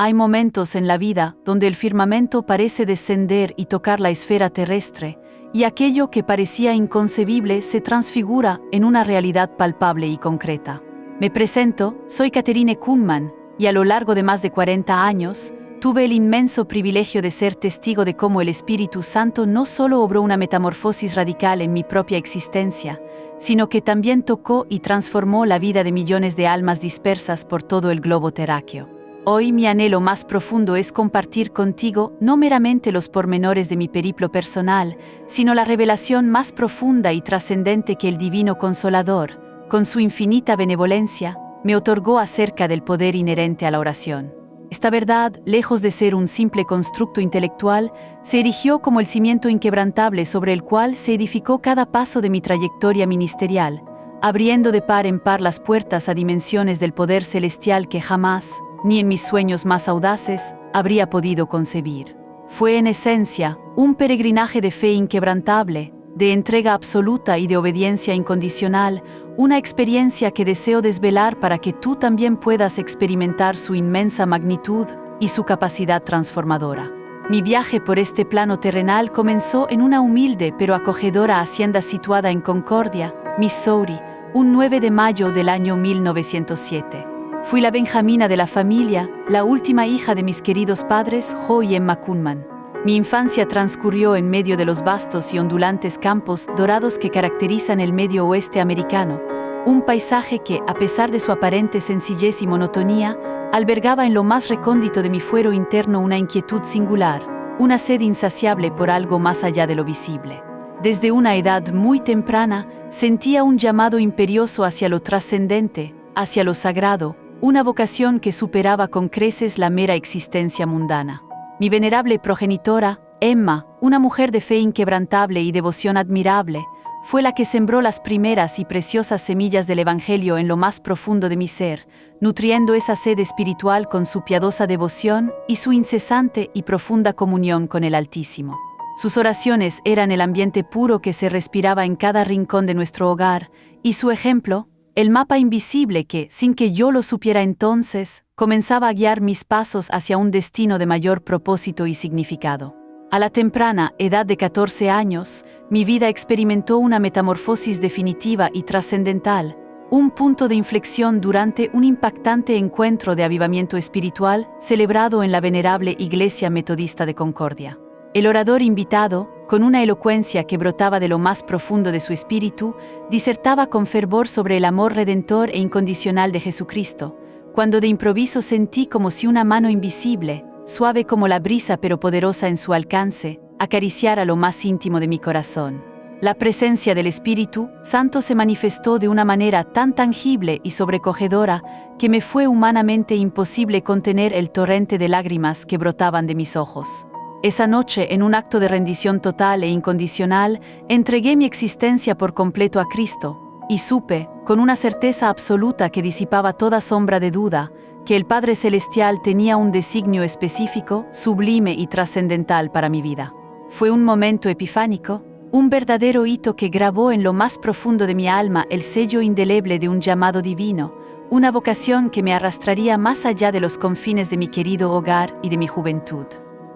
Hay momentos en la vida donde el firmamento parece descender y tocar la esfera terrestre, y aquello que parecía inconcebible se transfigura en una realidad palpable y concreta. Me presento, soy Catherine Kuhlman, y a lo largo de más de 40 años, tuve el inmenso privilegio de ser testigo de cómo el Espíritu Santo no solo obró una metamorfosis radical en mi propia existencia, sino que también tocó y transformó la vida de millones de almas dispersas por todo el globo terráqueo. Hoy mi anhelo más profundo es compartir contigo no meramente los pormenores de mi periplo personal, sino la revelación más profunda y trascendente que el Divino Consolador, con su infinita benevolencia, me otorgó acerca del poder inherente a la oración. Esta verdad, lejos de ser un simple constructo intelectual, se erigió como el cimiento inquebrantable sobre el cual se edificó cada paso de mi trayectoria ministerial, abriendo de par en par las puertas a dimensiones del poder celestial que jamás, ni en mis sueños más audaces, habría podido concebir. Fue en esencia un peregrinaje de fe inquebrantable, de entrega absoluta y de obediencia incondicional, una experiencia que deseo desvelar para que tú también puedas experimentar su inmensa magnitud y su capacidad transformadora. Mi viaje por este plano terrenal comenzó en una humilde pero acogedora hacienda situada en Concordia, Missouri, un 9 de mayo del año 1907. Fui la benjamina de la familia, la última hija de mis queridos padres Jo y Emma Kuhlman. Mi infancia transcurrió en medio de los vastos y ondulantes campos dorados que caracterizan el medio oeste americano, un paisaje que, a pesar de su aparente sencillez y monotonía, albergaba en lo más recóndito de mi fuero interno una inquietud singular, una sed insaciable por algo más allá de lo visible. Desde una edad muy temprana, sentía un llamado imperioso hacia lo trascendente, hacia lo sagrado, una vocación que superaba con creces la mera existencia mundana. Mi venerable progenitora, Emma, una mujer de fe inquebrantable y devoción admirable, fue la que sembró las primeras y preciosas semillas del Evangelio en lo más profundo de mi ser, nutriendo esa sed espiritual con su piadosa devoción y su incesante y profunda comunión con el Altísimo. Sus oraciones eran el ambiente puro que se respiraba en cada rincón de nuestro hogar, y su ejemplo, el mapa invisible que, sin que yo lo supiera entonces, comenzaba a guiar mis pasos hacia un destino de mayor propósito y significado. A la temprana edad de 14 años, mi vida experimentó una metamorfosis definitiva y trascendental, un punto de inflexión durante un impactante encuentro de avivamiento espiritual celebrado en la venerable Iglesia Metodista de Concordia. El orador invitado, con una elocuencia que brotaba de lo más profundo de su espíritu, disertaba con fervor sobre el amor redentor e incondicional de Jesucristo, cuando de improviso sentí como si una mano invisible, suave como la brisa pero poderosa en su alcance, acariciara lo más íntimo de mi corazón. La presencia del Espíritu Santo se manifestó de una manera tan tangible y sobrecogedora que me fue humanamente imposible contener el torrente de lágrimas que brotaban de mis ojos. Esa noche, en un acto de rendición total e incondicional, entregué mi existencia por completo a Cristo, y supe, con una certeza absoluta que disipaba toda sombra de duda, que el Padre Celestial tenía un designio específico, sublime y trascendental para mi vida. Fue un momento epifánico, un verdadero hito que grabó en lo más profundo de mi alma el sello indeleble de un llamado divino, una vocación que me arrastraría más allá de los confines de mi querido hogar y de mi juventud.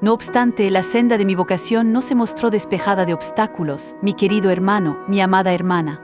No obstante, la senda de mi vocación no se mostró despejada de obstáculos, mi querido hermano, mi amada hermana.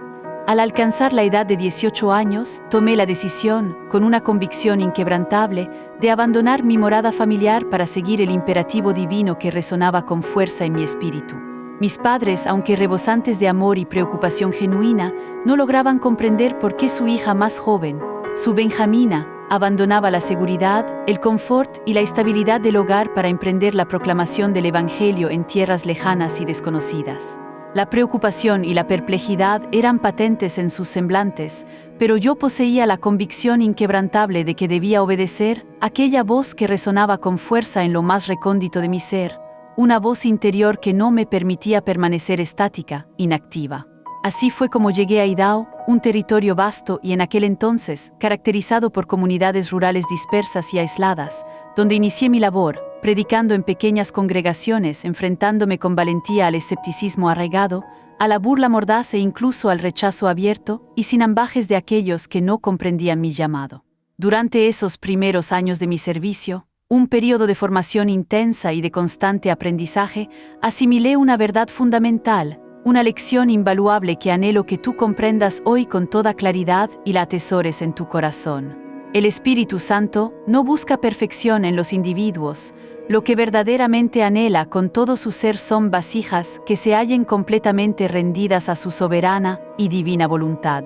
Al alcanzar la edad de 18 años, tomé la decisión, con una convicción inquebrantable, de abandonar mi morada familiar para seguir el imperativo divino que resonaba con fuerza en mi espíritu. Mis padres, aunque rebosantes de amor y preocupación genuina, no lograban comprender por qué su hija más joven, su Benjamina, abandonaba la seguridad, el confort y la estabilidad del hogar para emprender la proclamación del Evangelio en tierras lejanas y desconocidas. La preocupación y la perplejidad eran patentes en sus semblantes, pero yo poseía la convicción inquebrantable de que debía obedecer aquella voz que resonaba con fuerza en lo más recóndito de mi ser, una voz interior que no me permitía permanecer estática, inactiva. Así fue como llegué a Idaho, un territorio vasto y en aquel entonces caracterizado por comunidades rurales dispersas y aisladas, donde inicié mi labor, predicando en pequeñas congregaciones, enfrentándome con valentía al escepticismo arraigado, a la burla mordaz e incluso al rechazo abierto y sin ambajes de aquellos que no comprendían mi llamado. Durante esos primeros años de mi servicio, un periodo de formación intensa y de constante aprendizaje, asimilé una verdad fundamental, una lección invaluable que anhelo que tú comprendas hoy con toda claridad y la atesores en tu corazón. El Espíritu Santo no busca perfección en los individuos. Lo que verdaderamente anhela con todo su ser son vasijas que se hallen completamente rendidas a su soberana y divina voluntad.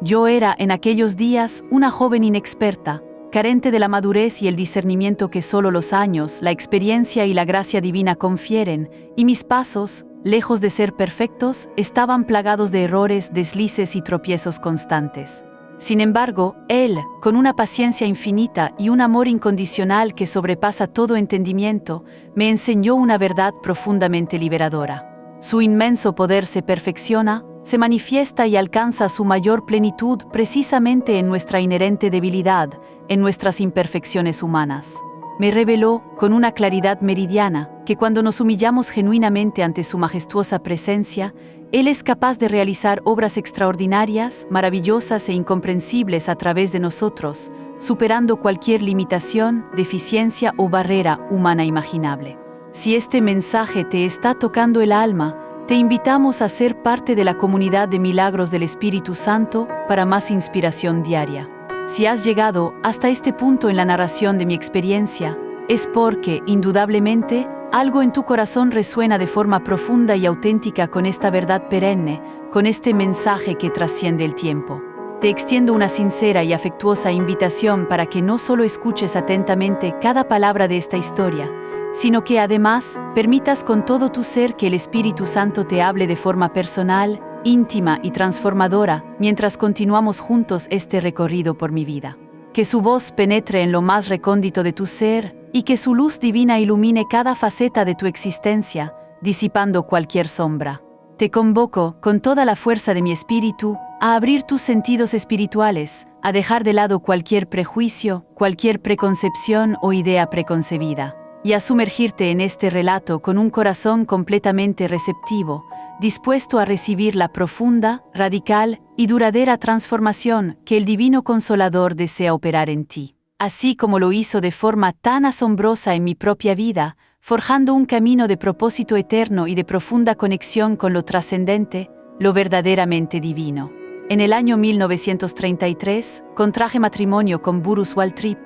Yo era en aquellos días una joven inexperta, carente de la madurez y el discernimiento que solo los años, la experiencia y la gracia divina confieren, y mis pasos, lejos de ser perfectos, estaban plagados de errores, deslices y tropiezos constantes. Sin embargo, Él, con una paciencia infinita y un amor incondicional que sobrepasa todo entendimiento, me enseñó una verdad profundamente liberadora. Su inmenso poder se perfecciona, se manifiesta y alcanza su mayor plenitud precisamente en nuestra inherente debilidad, en nuestras imperfecciones humanas. Me reveló, con una claridad meridiana, que cuando nos humillamos genuinamente ante su majestuosa presencia, Él es capaz de realizar obras extraordinarias, maravillosas e incomprensibles a través de nosotros, superando cualquier limitación, deficiencia o barrera humana imaginable. Si este mensaje te está tocando el alma, te invitamos a ser parte de la comunidad de milagros del Espíritu Santo para más inspiración diaria. Si has llegado hasta este punto en la narración de mi experiencia, es porque, indudablemente, algo en tu corazón resuena de forma profunda y auténtica con esta verdad perenne, con este mensaje que trasciende el tiempo. Te extiendo una sincera y afectuosa invitación para que no solo escuches atentamente cada palabra de esta historia, sino que además permitas con todo tu ser que el Espíritu Santo te hable de forma personal, íntima y transformadora mientras continuamos juntos este recorrido por mi vida. Que su voz penetre en lo más recóndito de tu ser y que su luz divina ilumine cada faceta de tu existencia, disipando cualquier sombra. Te convoco, con toda la fuerza de mi espíritu, a abrir tus sentidos espirituales, a dejar de lado cualquier prejuicio, cualquier preconcepción o idea preconcebida, y a sumergirte en este relato con un corazón completamente receptivo, dispuesto a recibir la profunda, radical y duradera transformación que el Divino Consolador desea operar en ti. Así como lo hizo de forma tan asombrosa en mi propia vida, forjando un camino de propósito eterno y de profunda conexión con lo trascendente, lo verdaderamente divino. En el año 1933, contraje matrimonio con Burrus Waltrip,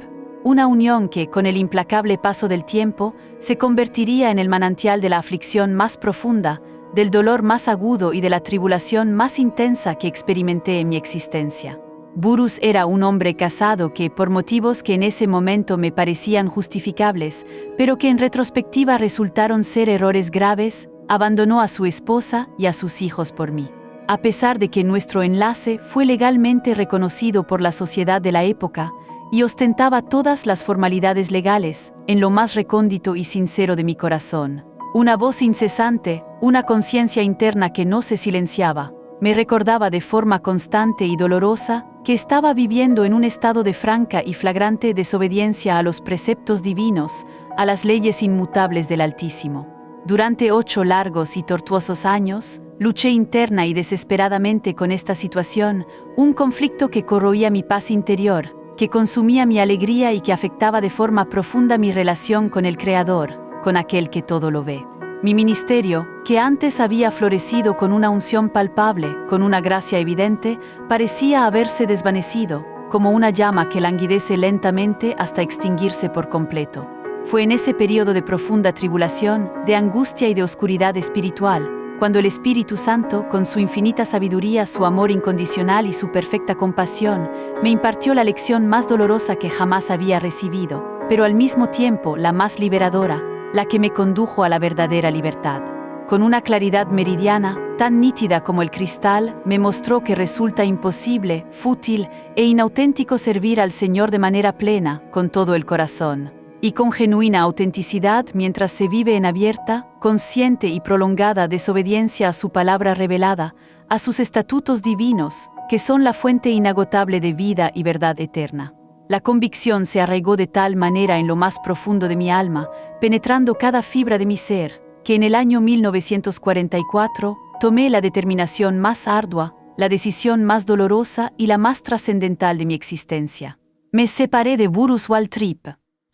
una unión que, con el implacable paso del tiempo, se convertiría en el manantial de la aflicción más profunda, del dolor más agudo y de la tribulación más intensa que experimenté en mi existencia. Burrus era un hombre casado que, por motivos que en ese momento me parecían justificables, pero que en retrospectiva resultaron ser errores graves, abandonó a su esposa y a sus hijos por mí. A pesar de que nuestro enlace fue legalmente reconocido por la sociedad de la época, y ostentaba todas las formalidades legales, en lo más recóndito y sincero de mi corazón. Una voz incesante, una conciencia interna que no se silenciaba, me recordaba de forma constante y dolorosa que estaba viviendo en un estado de franca y flagrante desobediencia a los preceptos divinos, a las leyes inmutables del Altísimo. Durante 8 largos y tortuosos años, luché interna y desesperadamente con esta situación, un conflicto que corroía mi paz interior, que consumía mi alegría y que afectaba de forma profunda mi relación con el Creador, con aquel que todo lo ve. Mi ministerio, que antes había florecido con una unción palpable, con una gracia evidente, parecía haberse desvanecido, como una llama que languidece lentamente hasta extinguirse por completo. Fue en ese periodo de profunda tribulación, de angustia y de oscuridad espiritual, cuando el Espíritu Santo, con su infinita sabiduría, su amor incondicional y su perfecta compasión, me impartió la lección más dolorosa que jamás había recibido, pero al mismo tiempo la más liberadora, la que me condujo a la verdadera libertad. Con una claridad meridiana, tan nítida como el cristal, me mostró que resulta imposible, fútil e inauténtico servir al Señor de manera plena, con todo el corazón, y con genuina autenticidad mientras se vive en abierta, consciente y prolongada desobediencia a su palabra revelada, a sus estatutos divinos, que son la fuente inagotable de vida y verdad eterna. La convicción se arraigó de tal manera en lo más profundo de mi alma, penetrando cada fibra de mi ser, que en el año 1944 tomé la determinación más ardua, la decisión más dolorosa y la más trascendental de mi existencia. Me separé de Burrus Waltrip.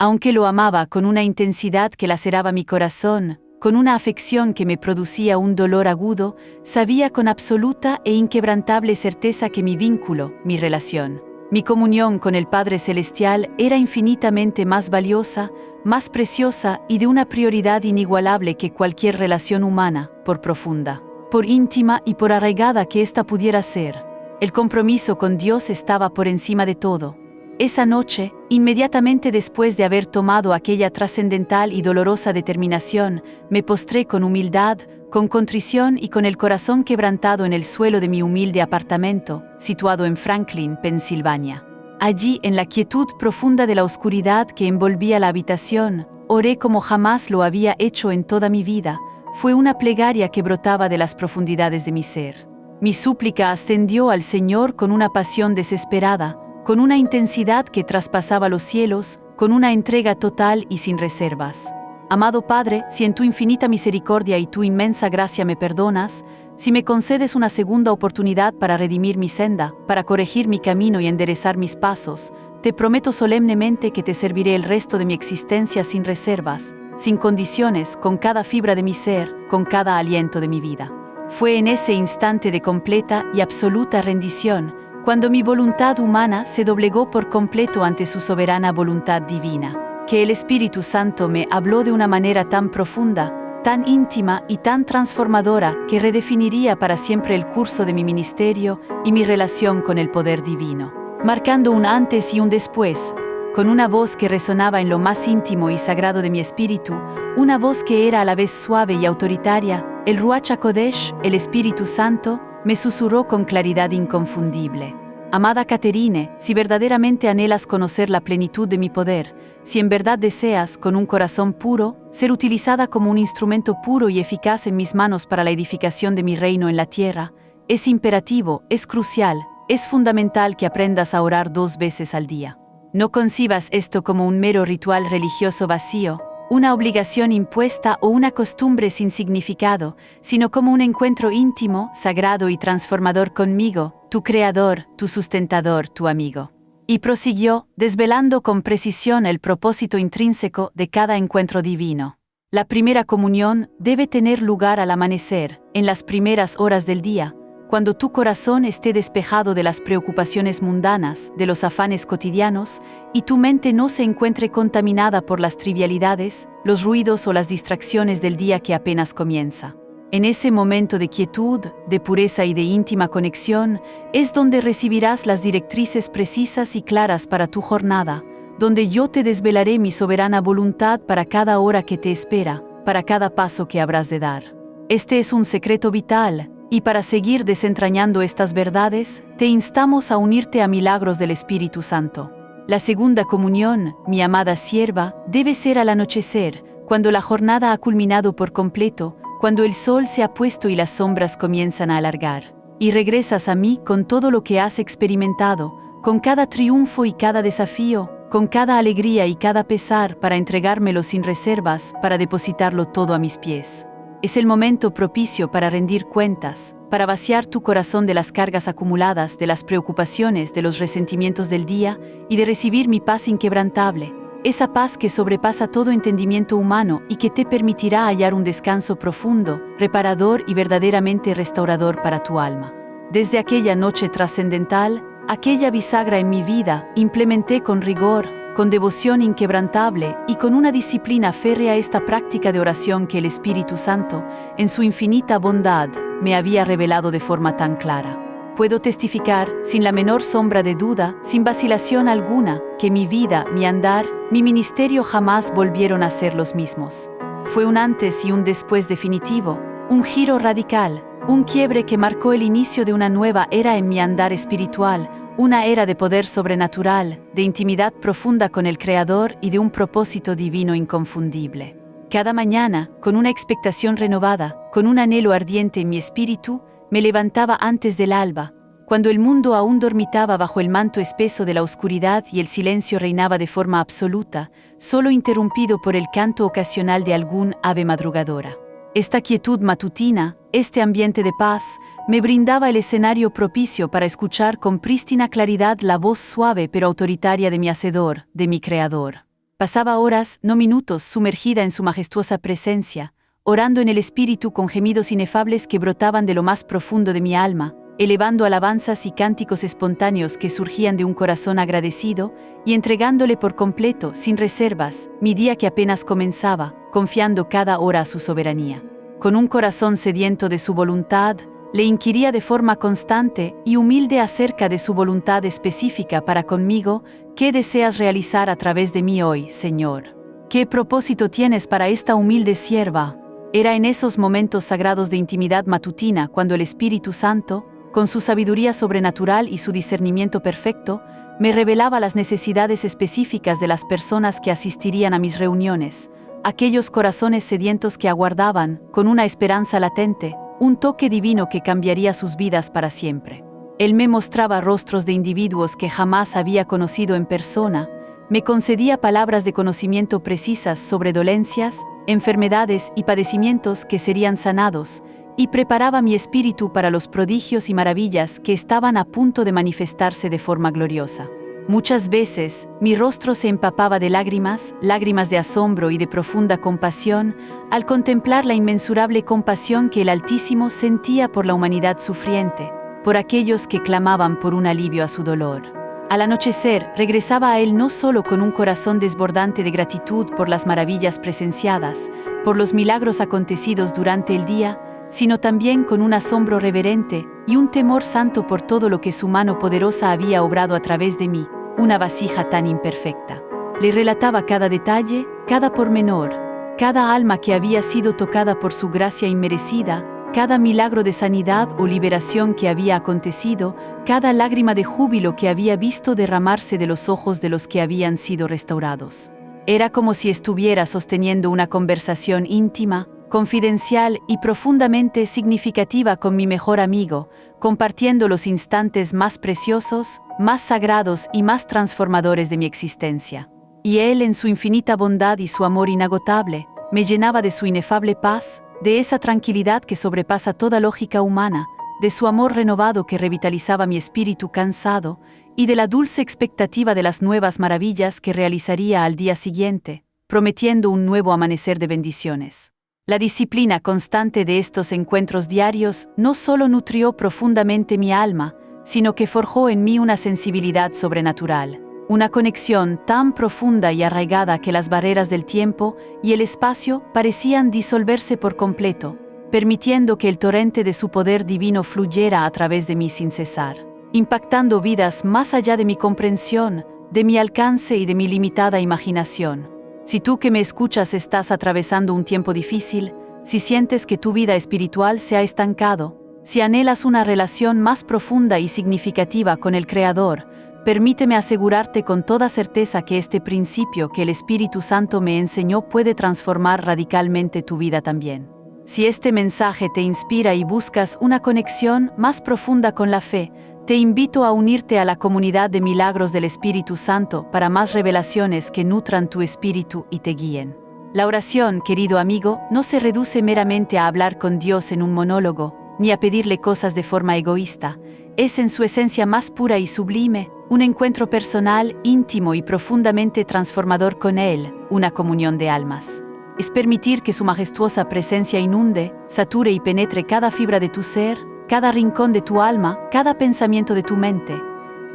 Aunque lo amaba con una intensidad que laceraba mi corazón, con una afección que me producía un dolor agudo, sabía con absoluta e inquebrantable certeza que mi vínculo, mi relación, mi comunión con el Padre Celestial era infinitamente más valiosa, más preciosa y de una prioridad inigualable que cualquier relación humana, por profunda, por íntima y por arraigada que ésta pudiera ser. El compromiso con Dios estaba por encima de todo. Esa noche, inmediatamente después de haber tomado aquella trascendental y dolorosa determinación, me postré con humildad, con contrición y con el corazón quebrantado en el suelo de mi humilde apartamento, situado en Franklin, Pensilvania. Allí, en la quietud profunda de la oscuridad que envolvía la habitación, oré como jamás lo había hecho en toda mi vida. Fue una plegaria que brotaba de las profundidades de mi ser. Mi súplica ascendió al Señor con una pasión desesperada, con una intensidad que traspasaba los cielos, con una entrega total y sin reservas. Amado Padre, si en tu infinita misericordia y tu inmensa gracia me perdonas, si me concedes una segunda oportunidad para redimir mi senda, para corregir mi camino y enderezar mis pasos, te prometo solemnemente que te serviré el resto de mi existencia sin reservas, sin condiciones, con cada fibra de mi ser, con cada aliento de mi vida. Fue en ese instante de completa y absoluta rendición, cuando mi voluntad humana se doblegó por completo ante su soberana voluntad divina, que el Espíritu Santo me habló de una manera tan profunda, tan íntima y tan transformadora que redefiniría para siempre el curso de mi ministerio y mi relación con el poder divino, marcando un antes y un después, con una voz que resonaba en lo más íntimo y sagrado de mi espíritu, una voz que era a la vez suave y autoritaria. El Ruach HaKodesh, el Espíritu Santo, me susurró con claridad inconfundible. Amada Caterine, si verdaderamente anhelas conocer la plenitud de mi poder, si en verdad deseas, con un corazón puro, ser utilizada como un instrumento puro y eficaz en mis manos para la edificación de mi reino en la tierra, es imperativo, es crucial, es fundamental que aprendas a orar 2 veces al día. No concibas esto como un mero ritual religioso vacío, una obligación impuesta o una costumbre sin significado, sino como un encuentro íntimo, sagrado y transformador conmigo, tu Creador, tu sustentador, tu amigo. Y prosiguió, desvelando con precisión el propósito intrínseco de cada encuentro divino. La primera comunión debe tener lugar al amanecer, en las primeras horas del día, cuando tu corazón esté despejado de las preocupaciones mundanas, de los afanes cotidianos, y tu mente no se encuentre contaminada por las trivialidades, los ruidos o las distracciones del día que apenas comienza. En ese momento de quietud, de pureza y de íntima conexión, es donde recibirás las directrices precisas y claras para tu jornada, donde yo te desvelaré mi soberana voluntad para cada hora que te espera, para cada paso que habrás de dar. Este es un secreto vital, y para seguir desentrañando estas verdades, te instamos a unirte a Milagros del Espíritu Santo. La segunda comunión, mi amada sierva, debe ser al anochecer, cuando la jornada ha culminado por completo, cuando el sol se ha puesto y las sombras comienzan a alargar. Y regresas a mí con todo lo que has experimentado, con cada triunfo y cada desafío, con cada alegría y cada pesar, para entregármelo sin reservas, para depositarlo todo a mis pies. Es el momento propicio para rendir cuentas, para vaciar tu corazón de las cargas acumuladas, de las preocupaciones, de los resentimientos del día, y de recibir mi paz inquebrantable, esa paz que sobrepasa todo entendimiento humano y que te permitirá hallar un descanso profundo, reparador y verdaderamente restaurador para tu alma. Desde aquella noche trascendental, aquella bisagra en mi vida, implementé con rigor, con devoción inquebrantable y con una disciplina férrea esta práctica de oración que el Espíritu Santo, en su infinita bondad, me había revelado de forma tan clara. Puedo testificar, sin la menor sombra de duda, sin vacilación alguna, que mi vida, mi andar, mi ministerio jamás volvieron a ser los mismos. Fue un antes y un después definitivo, un giro radical, un quiebre que marcó el inicio de una nueva era en mi andar espiritual, una era de poder sobrenatural, de intimidad profunda con el Creador y de un propósito divino inconfundible. Cada mañana, con una expectación renovada, con un anhelo ardiente en mi espíritu, me levantaba antes del alba, cuando el mundo aún dormitaba bajo el manto espeso de la oscuridad y el silencio reinaba de forma absoluta, solo interrumpido por el canto ocasional de algún ave madrugadora. Esta quietud matutina, este ambiente de paz, me brindaba el escenario propicio para escuchar con prístina claridad la voz suave pero autoritaria de mi Hacedor, de mi Creador. Pasaba horas, no minutos, sumergida en su majestuosa presencia, orando en el espíritu con gemidos inefables que brotaban de lo más profundo de mi alma, elevando alabanzas y cánticos espontáneos que surgían de un corazón agradecido y entregándole por completo, sin reservas, mi día que apenas comenzaba, confiando cada hora a su soberanía. Con un corazón sediento de su voluntad, le inquiría de forma constante y humilde acerca de su voluntad específica para conmigo. ¿Qué deseas realizar a través de mí hoy, Señor? ¿Qué propósito tienes para esta humilde sierva? Era en esos momentos sagrados de intimidad matutina cuando el Espíritu Santo, con su sabiduría sobrenatural y su discernimiento perfecto, me revelaba las necesidades específicas de las personas que asistirían a mis reuniones, aquellos corazones sedientos que aguardaban, con una esperanza latente, un toque divino que cambiaría sus vidas para siempre. Él me mostraba rostros de individuos que jamás había conocido en persona, me concedía palabras de conocimiento precisas sobre dolencias, enfermedades y padecimientos que serían sanados, y preparaba mi espíritu para los prodigios y maravillas que estaban a punto de manifestarse de forma gloriosa. Muchas veces, mi rostro se empapaba de lágrimas de asombro y de profunda compasión, al contemplar la inmensurable compasión que el Altísimo sentía por la humanidad sufriente, por aquellos que clamaban por un alivio a su dolor. Al anochecer, regresaba a él no solo con un corazón desbordante de gratitud por las maravillas presenciadas, por los milagros acontecidos durante el día, sino también con un asombro reverente y un temor santo por todo lo que su mano poderosa había obrado a través de mí, una vasija tan imperfecta. Le relataba cada detalle, cada pormenor, cada alma que había sido tocada por su gracia inmerecida, cada milagro de sanidad o liberación que había acontecido, cada lágrima de júbilo que había visto derramarse de los ojos de los que habían sido restaurados. Era como si estuviera sosteniendo una conversación íntima, confidencial y profundamente significativa con mi mejor amigo, compartiendo los instantes más preciosos, más sagrados y más transformadores de mi existencia. Y él, en su infinita bondad y su amor inagotable, me llenaba de su inefable paz, de esa tranquilidad que sobrepasa toda lógica humana, de su amor renovado que revitalizaba mi espíritu cansado, y de la dulce expectativa de las nuevas maravillas que realizaría al día siguiente, prometiendo un nuevo amanecer de bendiciones. La disciplina constante de estos encuentros diarios no solo nutrió profundamente mi alma, sino que forjó en mí una sensibilidad sobrenatural, una conexión tan profunda y arraigada que las barreras del tiempo y el espacio parecían disolverse por completo, permitiendo que el torrente de su poder divino fluyera a través de mí sin cesar, impactando vidas más allá de mi comprensión, de mi alcance y de mi limitada imaginación. Si tú que me escuchas estás atravesando un tiempo difícil, si sientes que tu vida espiritual se ha estancado, si anhelas una relación más profunda y significativa con el Creador, permíteme asegurarte con toda certeza que este principio que el Espíritu Santo me enseñó puede transformar radicalmente tu vida también. Si este mensaje te inspira y buscas una conexión más profunda con la fe, te invito a unirte a la comunidad de milagros del Espíritu Santo para más revelaciones que nutran tu espíritu y te guíen. La oración, querido amigo, no se reduce meramente a hablar con Dios en un monólogo, ni a pedirle cosas de forma egoísta. Es en su esencia más pura y sublime, un encuentro personal, íntimo y profundamente transformador con Él, una comunión de almas. Es permitir que su majestuosa presencia inunde, sature y penetre cada fibra de tu ser, cada rincón de tu alma, cada pensamiento de tu mente.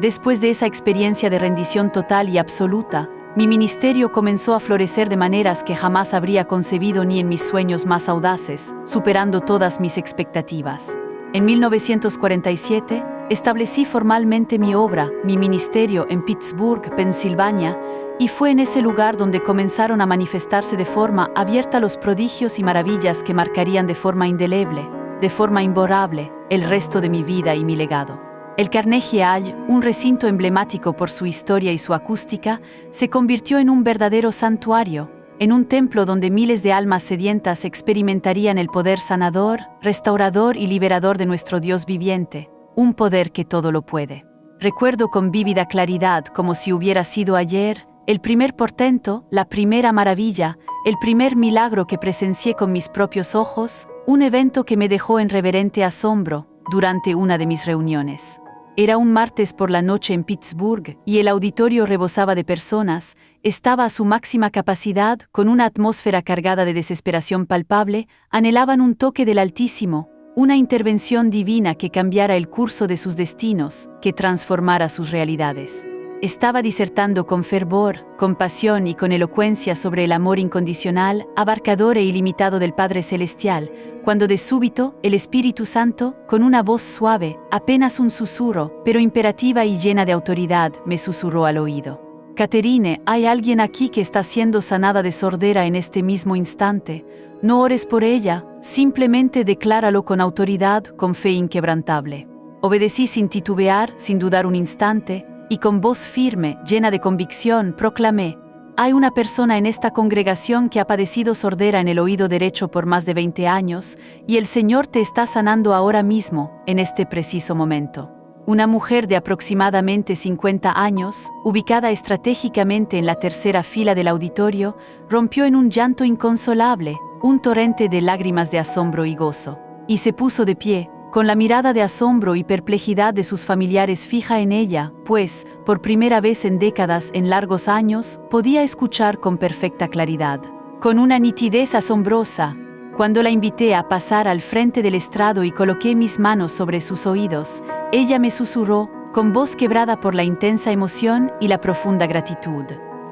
Después de esa experiencia de rendición total y absoluta, mi ministerio comenzó a florecer de maneras que jamás habría concebido ni en mis sueños más audaces, superando todas mis expectativas. En 1947, establecí formalmente mi obra, mi ministerio en Pittsburgh, Pensilvania, y fue en ese lugar donde comenzaron a manifestarse de forma abierta los prodigios y maravillas que marcarían de forma indeleble, de forma imborrable, el resto de mi vida y mi legado. El Carnegie Hall, un recinto emblemático por su historia y su acústica, se convirtió en un verdadero santuario, en un templo donde miles de almas sedientas experimentarían el poder sanador, restaurador y liberador de nuestro Dios viviente, un poder que todo lo puede. Recuerdo con vívida claridad, como si hubiera sido ayer, el primer portento, la primera maravilla, el primer milagro que presencié con mis propios ojos, un evento que me dejó en reverente asombro durante una de mis reuniones. Era un martes por la noche en Pittsburgh y el auditorio rebosaba de personas, estaba a su máxima capacidad, con una atmósfera cargada de desesperación palpable, anhelaban un toque del Altísimo, una intervención divina que cambiara el curso de sus destinos, que transformara sus realidades. Estaba disertando con fervor, con pasión y con elocuencia sobre el amor incondicional, abarcador e ilimitado del Padre Celestial, cuando de súbito, el Espíritu Santo, con una voz suave, apenas un susurro, pero imperativa y llena de autoridad, me susurró al oído. Catherine, hay alguien aquí que está siendo sanada de sordera en este mismo instante. No ores por ella, simplemente decláralo con autoridad, con fe inquebrantable. Obedecí sin titubear, sin dudar un instante, y con voz firme, llena de convicción, proclamé: hay una persona en esta congregación que ha padecido sordera en el oído derecho por más de 20 años, y el Señor te está sanando ahora mismo, en este preciso momento. Una mujer de aproximadamente 50 años, ubicada estratégicamente en la tercera fila del auditorio, rompió en un llanto inconsolable, un torrente de lágrimas de asombro y gozo, y se puso de pie, con la mirada de asombro y perplejidad de sus familiares fija en ella, pues, por primera vez en décadas, en largos años, podía escuchar con perfecta claridad. Con una nitidez asombrosa, cuando la invité a pasar al frente del estrado y coloqué mis manos sobre sus oídos, ella me susurró, con voz quebrada por la intensa emoción y la profunda gratitud: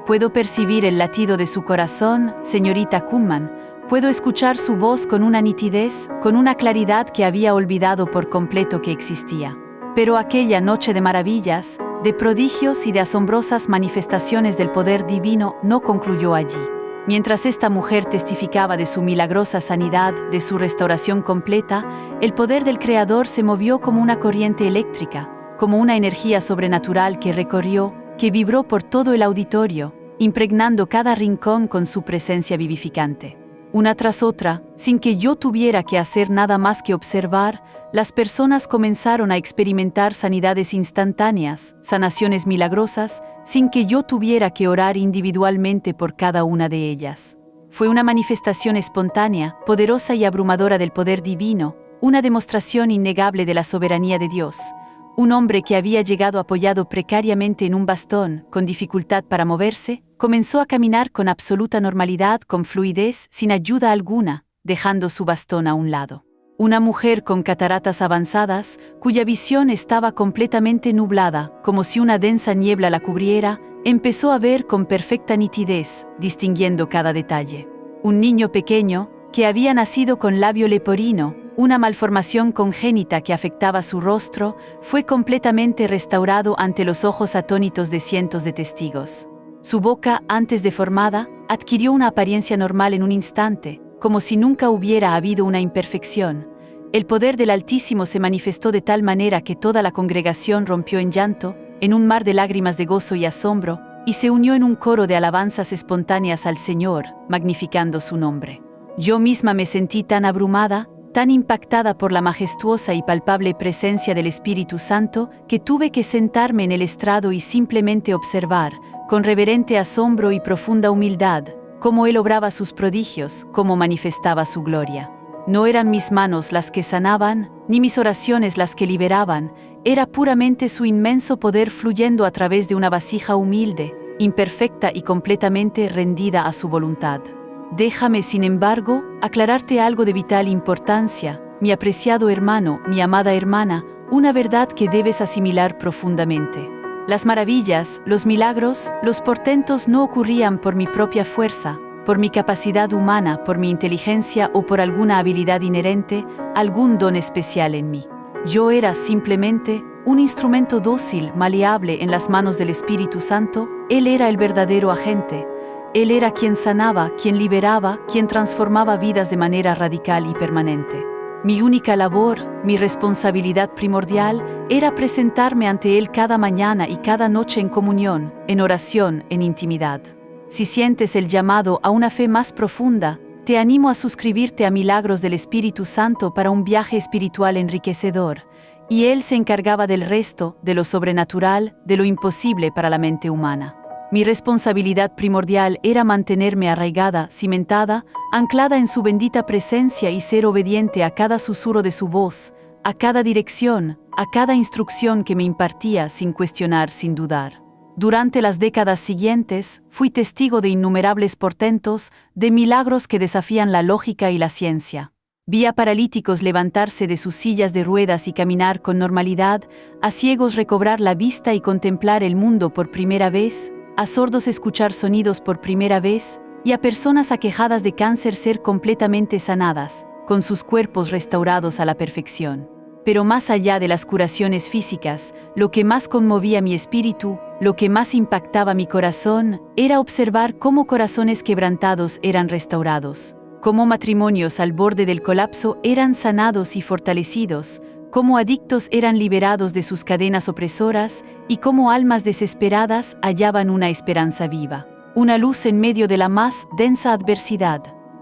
puedo percibir el latido de su corazón, señorita Kuhlman. Puedo escuchar su voz con una nitidez, con una claridad que había olvidado por completo que existía. Pero aquella noche de maravillas, de prodigios y de asombrosas manifestaciones del poder divino no concluyó allí. Mientras esta mujer testificaba de su milagrosa sanidad, de su restauración completa, el poder del Creador se movió como una corriente eléctrica, como una energía sobrenatural que recorrió, que vibró por todo el auditorio, impregnando cada rincón con su presencia vivificante. Una tras otra, sin que yo tuviera que hacer nada más que observar, las personas comenzaron a experimentar sanidades instantáneas, sanaciones milagrosas, sin que yo tuviera que orar individualmente por cada una de ellas. Fue una manifestación espontánea, poderosa y abrumadora del poder divino, una demostración innegable de la soberanía de Dios. Un hombre que había llegado apoyado precariamente en un bastón, con dificultad para moverse, comenzó a caminar con absoluta normalidad, con fluidez, sin ayuda alguna, dejando su bastón a un lado. Una mujer con cataratas avanzadas, cuya visión estaba completamente nublada, como si una densa niebla la cubriera, empezó a ver con perfecta nitidez, distinguiendo cada detalle. Un niño pequeño, que había nacido con labio leporino, una malformación congénita que afectaba su rostro, fue completamente restaurado ante los ojos atónitos de cientos de testigos. Su boca, antes deformada, adquirió una apariencia normal en un instante, como si nunca hubiera habido una imperfección. El poder del Altísimo se manifestó de tal manera que toda la congregación rompió en llanto, en un mar de lágrimas de gozo y asombro, y se unió en un coro de alabanzas espontáneas al Señor, magnificando su nombre. Yo misma me sentí tan abrumada, tan impactada por la majestuosa y palpable presencia del Espíritu Santo, que tuve que sentarme en el estrado y simplemente observar, con reverente asombro y profunda humildad, cómo Él obraba sus prodigios, cómo manifestaba su gloria. No eran mis manos las que sanaban, ni mis oraciones las que liberaban, era puramente su inmenso poder fluyendo a través de una vasija humilde, imperfecta y completamente rendida a su voluntad. Déjame, sin embargo, aclararte algo de vital importancia, mi apreciado hermano, mi amada hermana, una verdad que debes asimilar profundamente. Las maravillas, los milagros, los portentos no ocurrían por mi propia fuerza, por mi capacidad humana, por mi inteligencia o por alguna habilidad inherente, algún don especial en mí. Yo era simplemente un instrumento dócil, maleable en las manos del Espíritu Santo. Él era el verdadero agente. Él era quien sanaba, quien liberaba, quien transformaba vidas de manera radical y permanente. Mi única labor, mi responsabilidad primordial, era presentarme ante Él cada mañana y cada noche en comunión, en oración, en intimidad. Si sientes el llamado a una fe más profunda, te animo a suscribirte a Milagros del Espíritu Santo para un viaje espiritual enriquecedor, y Él se encargaba del resto, de lo sobrenatural, de lo imposible para la mente humana. Mi responsabilidad primordial era mantenerme arraigada, cimentada, anclada en su bendita presencia y ser obediente a cada susurro de su voz, a cada dirección, a cada instrucción que me impartía sin cuestionar, sin dudar. Durante las décadas siguientes, fui testigo de innumerables portentos, de milagros que desafían la lógica y la ciencia. Vi a paralíticos levantarse de sus sillas de ruedas y caminar con normalidad, a ciegos recobrar la vista y contemplar el mundo por primera vez, a sordos escuchar sonidos por primera vez, y a personas aquejadas de cáncer ser completamente sanadas, con sus cuerpos restaurados a la perfección. Pero más allá de las curaciones físicas, lo que más conmovía mi espíritu, lo que más impactaba mi corazón, era observar cómo corazones quebrantados eran restaurados, cómo matrimonios al borde del colapso eran sanados y fortalecidos, cómo adictos eran liberados de sus cadenas opresoras y cómo almas desesperadas hallaban una esperanza viva, una luz en medio de la más densa adversidad.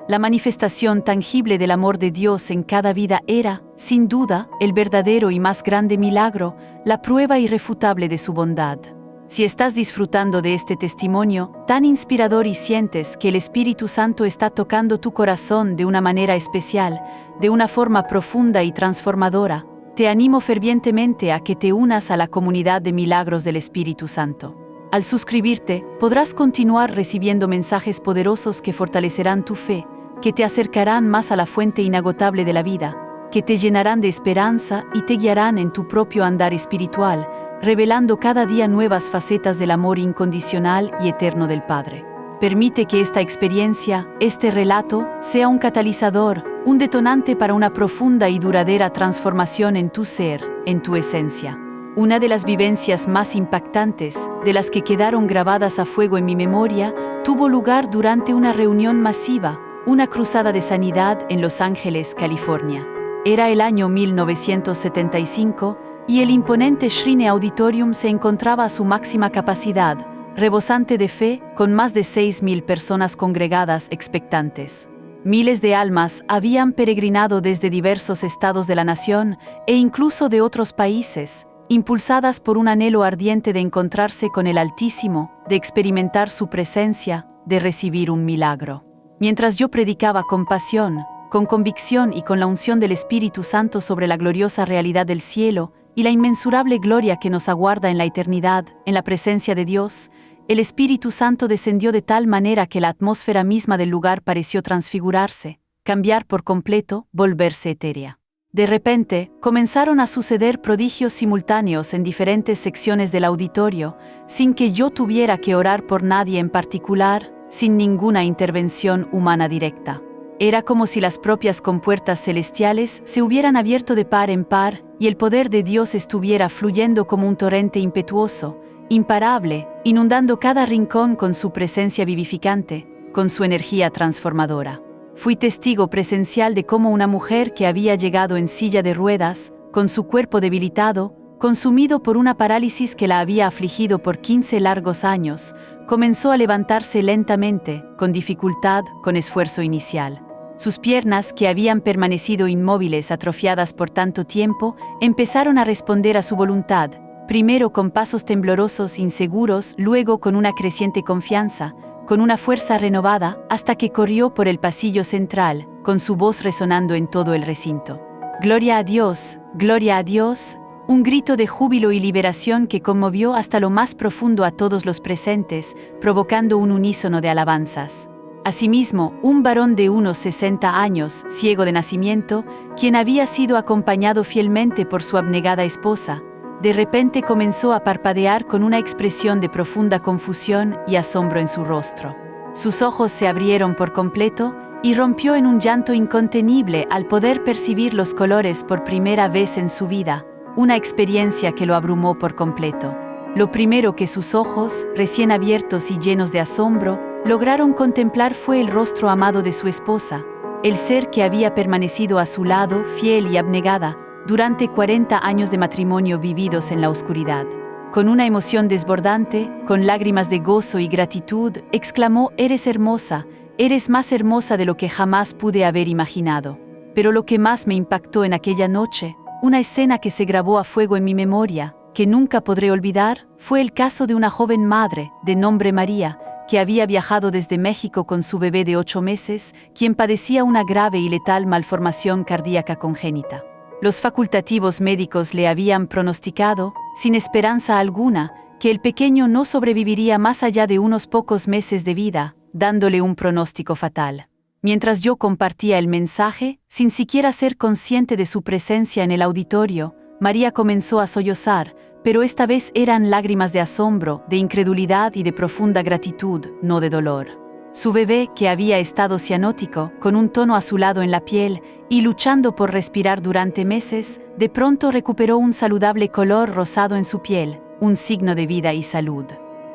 La manifestación tangible del amor de Dios en cada vida era, sin duda, el verdadero y más grande milagro, la prueba irrefutable de su bondad. Si estás disfrutando de este testimonio tan inspirador y sientes que el Espíritu Santo está tocando tu corazón de una manera especial, de una forma profunda y transformadora, te animo fervientemente a que te unas a la comunidad de milagros del Espíritu Santo. Al suscribirte, podrás continuar recibiendo mensajes poderosos que fortalecerán tu fe, que te acercarán más a la fuente inagotable de la vida, que te llenarán de esperanza y te guiarán en tu propio andar espiritual, revelando cada día nuevas facetas del amor incondicional y eterno del Padre. Permite que esta experiencia, este relato, sea un catalizador, un detonante para una profunda y duradera transformación en tu ser, en tu esencia. Una de las vivencias más impactantes, de las que quedaron grabadas a fuego en mi memoria, tuvo lugar durante una reunión masiva, una cruzada de sanidad en Los Ángeles, California. Era el año 1975 y el imponente Shrine Auditorium se encontraba a su máxima capacidad, rebosante de fe, con más de 6.000 personas congregadas expectantes. Miles de almas habían peregrinado desde diversos estados de la nación e incluso de otros países, impulsadas por un anhelo ardiente de encontrarse con el Altísimo, de experimentar su presencia, de recibir un milagro. Mientras yo predicaba con pasión, con convicción y con la unción del Espíritu Santo sobre la gloriosa realidad del cielo y la inmensurable gloria que nos aguarda en la eternidad, en la presencia de Dios, el Espíritu Santo descendió de tal manera que la atmósfera misma del lugar pareció transfigurarse, cambiar por completo, volverse etérea. De repente, comenzaron a suceder prodigios simultáneos en diferentes secciones del auditorio, sin que yo tuviera que orar por nadie en particular, sin ninguna intervención humana directa. Era como si las propias compuertas celestiales se hubieran abierto de par en par y el poder de Dios estuviera fluyendo como un torrente impetuoso, imparable, inundando cada rincón con su presencia vivificante, con su energía transformadora. Fui testigo presencial de cómo una mujer que había llegado en silla de ruedas, con su cuerpo debilitado, consumido por una parálisis que la había afligido por 15 largos años, comenzó a levantarse lentamente, con dificultad, con esfuerzo inicial. Sus piernas, que habían permanecido inmóviles, atrofiadas por tanto tiempo, empezaron a responder a su voluntad, primero con pasos temblorosos, inseguros, luego con una creciente confianza, con una fuerza renovada, hasta que corrió por el pasillo central, con su voz resonando en todo el recinto. ¡Gloria a Dios! ¡Gloria a Dios! Un grito de júbilo y liberación que conmovió hasta lo más profundo a todos los presentes, provocando un unísono de alabanzas. Asimismo, un varón de unos 60 años, ciego de nacimiento, quien había sido acompañado fielmente por su abnegada esposa, de repente comenzó a parpadear con una expresión de profunda confusión y asombro en su rostro. Sus ojos se abrieron por completo y rompió en un llanto incontenible al poder percibir los colores por primera vez en su vida, una experiencia que lo abrumó por completo. Lo primero que sus ojos, recién abiertos y llenos de asombro, lograron contemplar fue el rostro amado de su esposa, el ser que había permanecido a su lado, fiel y abnegada, durante 40 años de matrimonio vividos en la oscuridad. Con una emoción desbordante, con lágrimas de gozo y gratitud, exclamó: «Eres hermosa, eres más hermosa de lo que jamás pude haber imaginado». Pero lo que más me impactó en aquella noche, una escena que se grabó a fuego en mi memoria, que nunca podré olvidar, fue el caso de una joven madre, de nombre María, que había viajado desde México con su bebé de 8 meses, quien padecía una grave y letal malformación cardíaca congénita. Los facultativos médicos le habían pronosticado, sin esperanza alguna, que el pequeño no sobreviviría más allá de unos pocos meses de vida, dándole un pronóstico fatal. Mientras yo compartía el mensaje, sin siquiera ser consciente de su presencia en el auditorio, María comenzó a sollozar, pero esta vez eran lágrimas de asombro, de incredulidad y de profunda gratitud, no de dolor. Su bebé, que había estado cianótico, con un tono azulado en la piel y luchando por respirar durante meses, de pronto recuperó un saludable color rosado en su piel, un signo de vida y salud.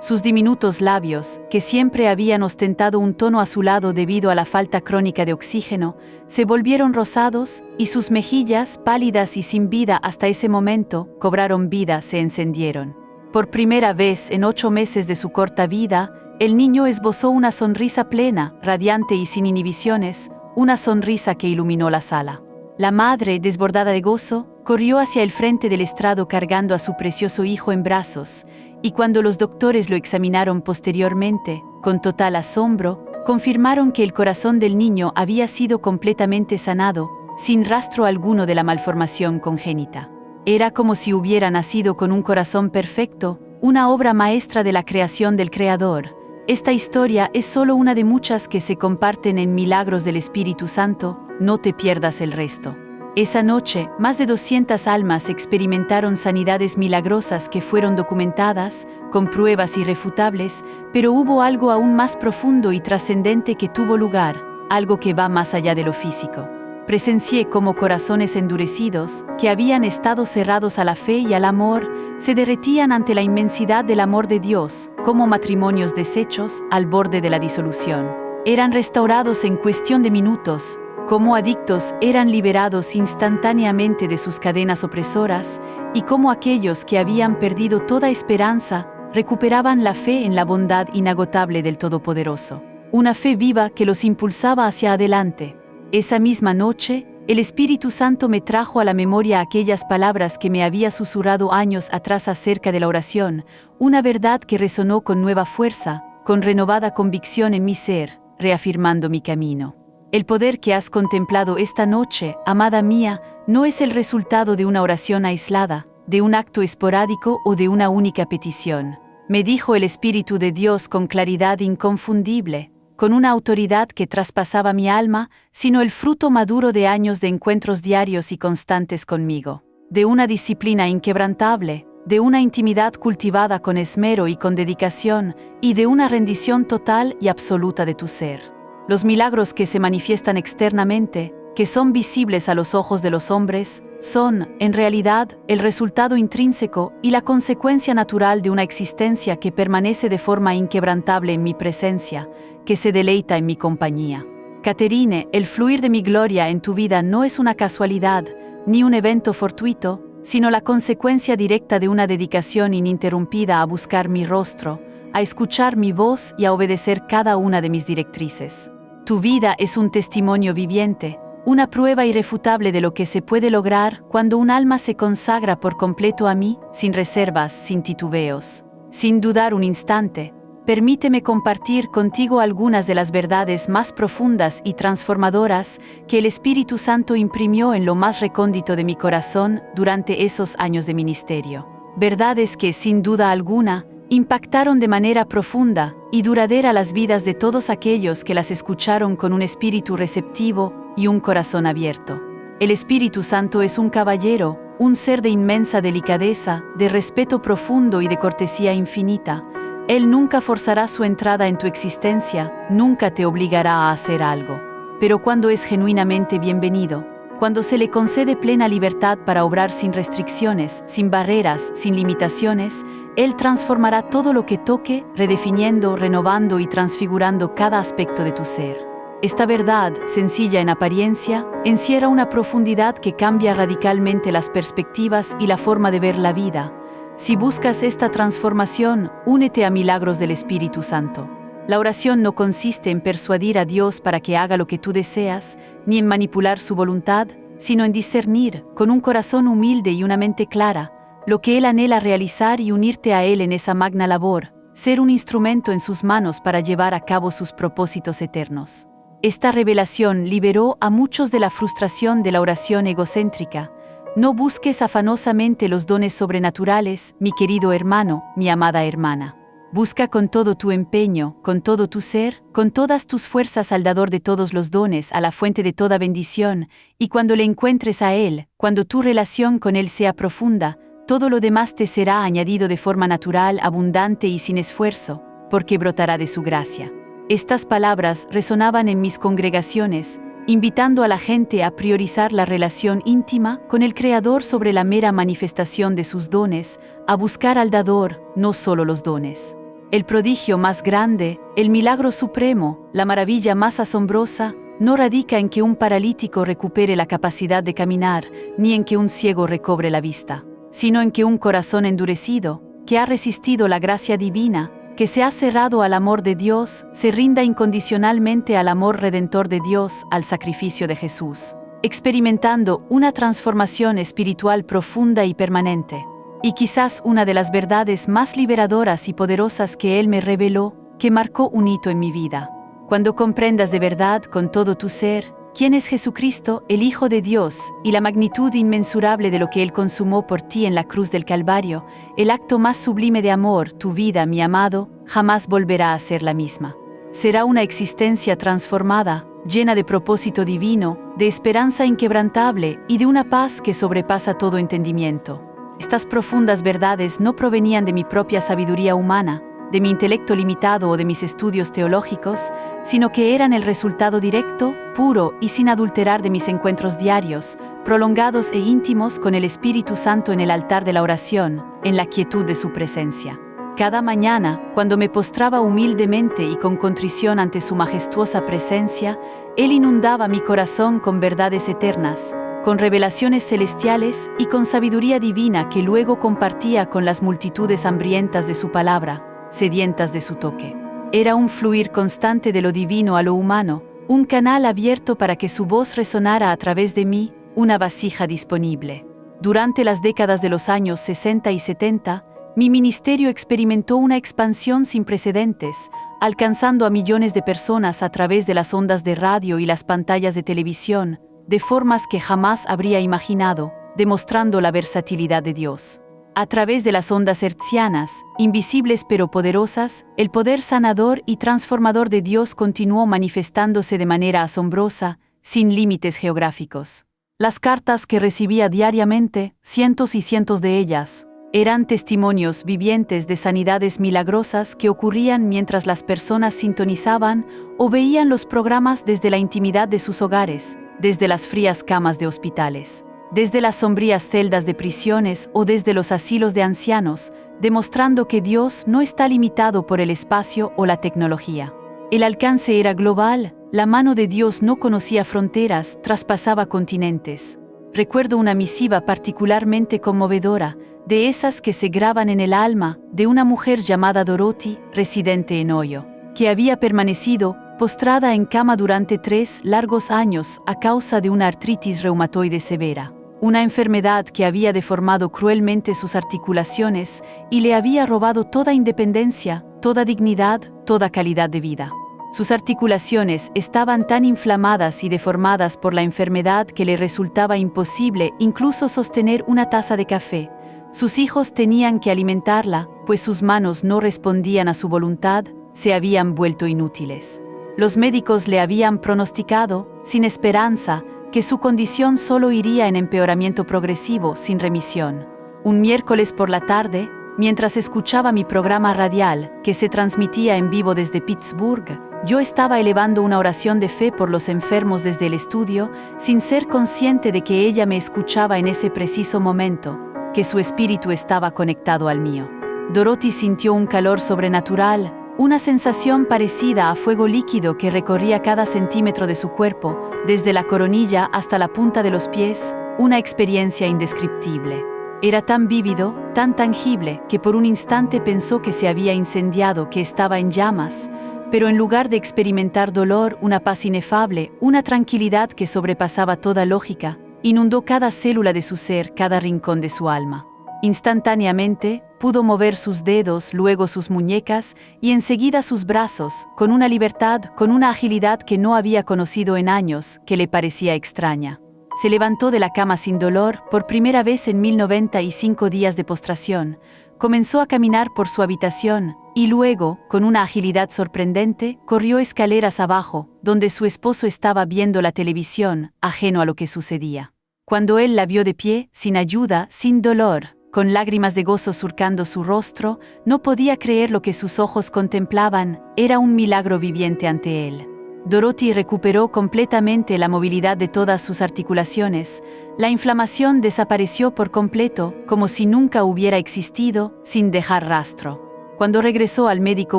Sus diminutos labios, que siempre habían ostentado un tono azulado debido a la falta crónica de oxígeno, se volvieron rosados, y sus mejillas, pálidas y sin vida hasta ese momento, cobraron vida, se encendieron. Por primera vez en 8 meses de su corta vida, el niño esbozó una sonrisa plena, radiante y sin inhibiciones, una sonrisa que iluminó la sala. La madre, desbordada de gozo, corrió hacia el frente del estrado cargando a su precioso hijo en brazos, y cuando los doctores lo examinaron posteriormente, con total asombro, confirmaron que el corazón del niño había sido completamente sanado, sin rastro alguno de la malformación congénita. Era como si hubiera nacido con un corazón perfecto, una obra maestra de la creación del Creador. Esta historia es solo una de muchas que se comparten en Milagros del Espíritu Santo, no te pierdas el resto. Esa noche, más de 200 almas experimentaron sanidades milagrosas que fueron documentadas, con pruebas irrefutables, pero hubo algo aún más profundo y trascendente que tuvo lugar, algo que va más allá de lo físico. Presencié cómo corazones endurecidos, que habían estado cerrados a la fe y al amor, se derretían ante la inmensidad del amor de Dios, como matrimonios deshechos al borde de la disolución. Eran restaurados en cuestión de minutos, como adictos eran liberados instantáneamente de sus cadenas opresoras, y como aquellos que habían perdido toda esperanza, recuperaban la fe en la bondad inagotable del Todopoderoso. Una fe viva que los impulsaba hacia adelante. Esa misma noche, el Espíritu Santo me trajo a la memoria aquellas palabras que me había susurrado años atrás acerca de la oración, una verdad que resonó con nueva fuerza, con renovada convicción en mi ser, reafirmando mi camino. El poder que has contemplado esta noche, amada mía, no es el resultado de una oración aislada, de un acto esporádico o de una única petición. Me dijo el Espíritu de Dios con claridad inconfundible, con una autoridad que traspasaba mi alma, sino el fruto maduro de años de encuentros diarios y constantes conmigo, de una disciplina inquebrantable, de una intimidad cultivada con esmero y con dedicación, y de una rendición total y absoluta de tu ser. Los milagros que se manifiestan externamente, que son visibles a los ojos de los hombres, son, en realidad, el resultado intrínseco y la consecuencia natural de una existencia que permanece de forma inquebrantable en mi presencia, que se deleita en mi compañía. Caterine, el fluir de mi gloria en tu vida no es una casualidad, ni un evento fortuito, sino la consecuencia directa de una dedicación ininterrumpida a buscar mi rostro, a escuchar mi voz y a obedecer cada una de mis directrices. Tu vida es un testimonio viviente, una prueba irrefutable de lo que se puede lograr cuando un alma se consagra por completo a mí, sin reservas, sin titubeos. Sin dudar un instante, permíteme compartir contigo algunas de las verdades más profundas y transformadoras que el Espíritu Santo imprimió en lo más recóndito de mi corazón durante esos años de ministerio. Verdades que, sin duda alguna, impactaron de manera profunda y duradera las vidas de todos aquellos que las escucharon con un espíritu receptivo y un corazón abierto. El Espíritu Santo es un caballero, un ser de inmensa delicadeza, de respeto profundo y de cortesía infinita. Él nunca forzará su entrada en tu existencia, nunca te obligará a hacer algo. Pero cuando es genuinamente bienvenido, cuando se le concede plena libertad para obrar sin restricciones, sin barreras, sin limitaciones, Él transformará todo lo que toque, redefiniendo, renovando y transfigurando cada aspecto de tu ser. Esta verdad, sencilla en apariencia, encierra una profundidad que cambia radicalmente las perspectivas y la forma de ver la vida. Si buscas esta transformación, únete a Milagros del Espíritu Santo. La oración no consiste en persuadir a Dios para que haga lo que tú deseas, ni en manipular su voluntad, sino en discernir, con un corazón humilde y una mente clara, lo que Él anhela realizar y unirte a Él en esa magna labor, ser un instrumento en sus manos para llevar a cabo sus propósitos eternos. Esta revelación liberó a muchos de la frustración de la oración egocéntrica, No busques afanosamente los dones sobrenaturales, mi querido hermano, mi amada hermana. Busca con todo tu empeño, con todo tu ser, con todas tus fuerzas al dador de todos los dones, a la fuente de toda bendición, y cuando le encuentres a Él, cuando tu relación con Él sea profunda, todo lo demás te será añadido de forma natural, abundante y sin esfuerzo, porque brotará de su gracia. Estas palabras resonaban en mis congregaciones, invitando a la gente a priorizar la relación íntima con el Creador sobre la mera manifestación de sus dones, a buscar al dador, no solo los dones. El prodigio más grande, el milagro supremo, la maravilla más asombrosa, no radica en que un paralítico recupere la capacidad de caminar, ni en que un ciego recobre la vista, sino en que un corazón endurecido, que ha resistido la gracia divina, que se ha cerrado al amor de Dios, se rinda incondicionalmente al amor redentor de Dios, al sacrificio de Jesús, experimentando una transformación espiritual profunda y permanente. Y quizás una de las verdades más liberadoras y poderosas que Él me reveló, que marcó un hito en mi vida. Cuando comprendas de verdad con todo tu ser quién es Jesucristo, el Hijo de Dios, y la magnitud inmensurable de lo que Él consumó por ti en la cruz del Calvario, el acto más sublime de amor, tu vida, mi amado, jamás volverá a ser la misma. Será una existencia transformada, llena de propósito divino, de esperanza inquebrantable y de una paz que sobrepasa todo entendimiento. Estas profundas verdades no provenían de mi propia sabiduría humana, de mi intelecto limitado o de mis estudios teológicos, sino que eran el resultado directo, puro y sin adulterar de mis encuentros diarios, prolongados e íntimos con el Espíritu Santo en el altar de la oración, en la quietud de su presencia. Cada mañana, cuando me postraba humildemente y con contrición ante su majestuosa presencia, Él inundaba mi corazón con verdades eternas, con revelaciones celestiales y con sabiduría divina que luego compartía con las multitudes hambrientas de su palabra, sedientas de su toque. Era un fluir constante de lo divino a lo humano, un canal abierto para que su voz resonara a través de mí, una vasija disponible. Durante las décadas de los años 60 y 70, mi ministerio experimentó una expansión sin precedentes, alcanzando a millones de personas a través de las ondas de radio y las pantallas de televisión, de formas que jamás habría imaginado, demostrando la versatilidad de Dios. A través de las ondas hertzianas, invisibles pero poderosas, el poder sanador y transformador de Dios continuó manifestándose de manera asombrosa, sin límites geográficos. Las cartas que recibía diariamente, cientos y cientos de ellas, eran testimonios vivientes de sanidades milagrosas que ocurrían mientras las personas sintonizaban o veían los programas desde la intimidad de sus hogares, desde las frías camas de hospitales, desde las sombrías celdas de prisiones o desde los asilos de ancianos, demostrando que Dios no está limitado por el espacio o la tecnología. El alcance era global, la mano de Dios no conocía fronteras, traspasaba continentes. Recuerdo una misiva particularmente conmovedora, de esas que se graban en el alma, de una mujer llamada Dorothy, residente en Ohio, que había permanecido postrada en cama durante 3 largos años a causa de una artritis reumatoide severa, una enfermedad que había deformado cruelmente sus articulaciones y le había robado toda independencia, toda dignidad, toda calidad de vida. Sus articulaciones estaban tan inflamadas y deformadas por la enfermedad que le resultaba imposible incluso sostener una taza de café. Sus hijos tenían que alimentarla, pues sus manos no respondían a su voluntad, se habían vuelto inútiles. Los médicos le habían pronosticado, sin esperanza, que su condición solo iría en empeoramiento progresivo, sin remisión. Un miércoles por la tarde, mientras escuchaba mi programa radial, que se transmitía en vivo desde Pittsburgh, yo estaba elevando una oración de fe por los enfermos desde el estudio, sin ser consciente de que ella me escuchaba en ese preciso momento, que su espíritu estaba conectado al mío. Dorothy sintió un calor sobrenatural, una sensación parecida a fuego líquido que recorría cada centímetro de su cuerpo, desde la coronilla hasta la punta de los pies, una experiencia indescriptible. Era tan vívido, tan tangible, que por un instante pensó que se había incendiado, que estaba en llamas, pero en lugar de experimentar dolor, una paz inefable, una tranquilidad que sobrepasaba toda lógica, inundó cada célula de su ser, cada rincón de su alma. Instantáneamente, pudo mover sus dedos, luego sus muñecas y enseguida sus brazos, con una libertad, con una agilidad que no había conocido en años, que le parecía extraña. Se levantó de la cama sin dolor, por primera vez en 1095 días de postración. Comenzó a caminar por su habitación, y luego, con una agilidad sorprendente, corrió escaleras abajo, donde su esposo estaba viendo la televisión, ajeno a lo que sucedía. Cuando él la vio de pie, sin ayuda, sin dolor, con lágrimas de gozo surcando su rostro, no podía creer lo que sus ojos contemplaban, era un milagro viviente ante él. Dorothy recuperó completamente la movilidad de todas sus articulaciones, la inflamación desapareció por completo, como si nunca hubiera existido, sin dejar rastro. Cuando regresó al médico